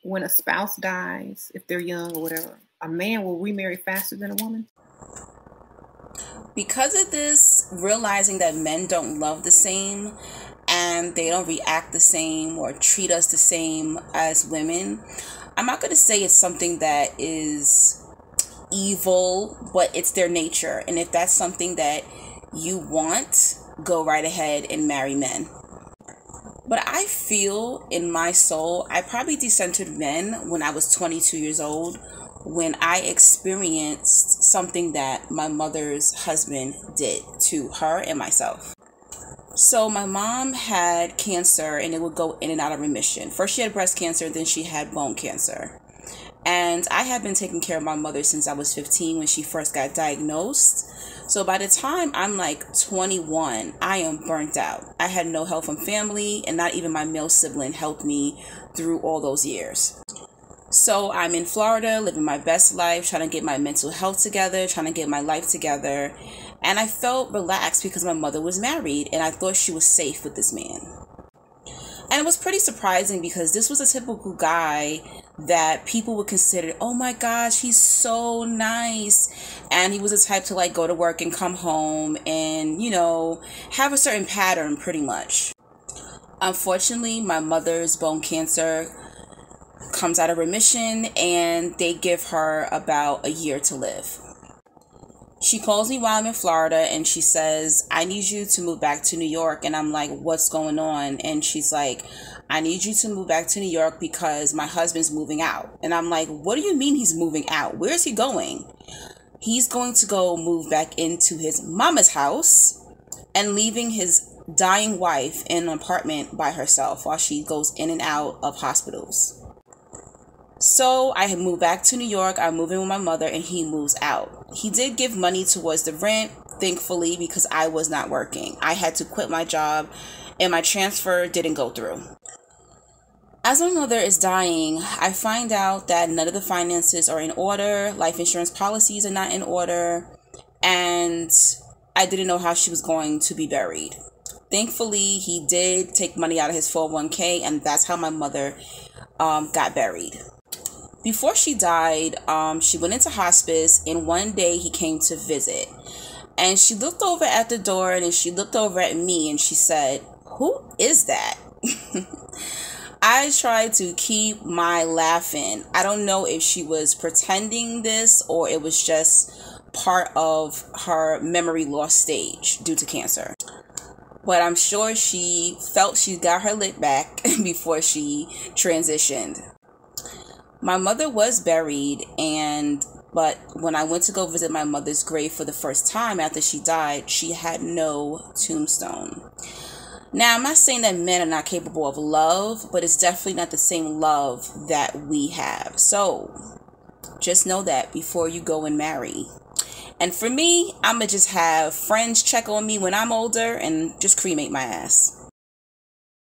when a spouse dies, if they're young or whatever, a man will remarry faster than a woman? Because of this, realizing that men don't love the same and they don't react the same or treat us the same as women, I'm not going to say it's something that is evil, but it's their nature. And if that's something that you want, go right ahead and marry men. But I feel in my soul, I probably decentered men when I was 22 years old, when I experienced something that my mother's husband did to her and myself. So my mom had cancer and it would go in and out of remission. First she had breast cancer, then she had bone cancer. And I had been taking care of my mother since I was 15 when she first got diagnosed. So by the time I'm like 21, I am burnt out. I had no help from family, and not even my male sibling helped me through all those years. So I'm in Florida, living my best life, trying to get my mental health together, trying to get my life together. And I felt relaxed because my mother was married and I thought she was safe with this man. And it was pretty surprising because this was a typical guy that people would consider, oh my gosh, he's so nice. And he was the type to like go to work and come home and, you know, have a certain pattern pretty much. Unfortunately, my mother's bone cancer comes out of remission and they give her about a year to live. She calls me while I'm in Florida and she says, I need you to move back to New York. And I'm like, what's going on? And she's like, I need you to move back to New York because my husband's moving out. And I'm like, what do you mean he's moving out? Where's he going? He's going to go move back into his mama's house and leaving his dying wife in an apartment by herself while she goes in and out of hospitals. So I had moved back to New York. I moved in with my mother and he moves out. He did give money towards the rent, thankfully, because I was not working. I had to quit my job and my transfer didn't go through. As my mother is dying, I find out that none of the finances are in order. Life insurance policies are not in order. And I didn't know how she was going to be buried. Thankfully, he did take money out of his 401k and that's how my mother got buried. Before she died, she went into hospice and one day he came to visit. And she looked over at the door and she looked over at me and she said, who is that? I tried to keep my laughing. I don't know if she was pretending this or it was just part of her memory loss stage due to cancer. But I'm sure she felt she got her lit back before she transitioned. My mother was buried, but when I went to go visit my mother's grave for the first time after she died, she had no tombstone. Now, I'm not saying that men are not capable of love, but it's definitely not the same love that we have. So just know that before you go and marry. And for me, I'm going to just have friends check on me when I'm older and just cremate my ass.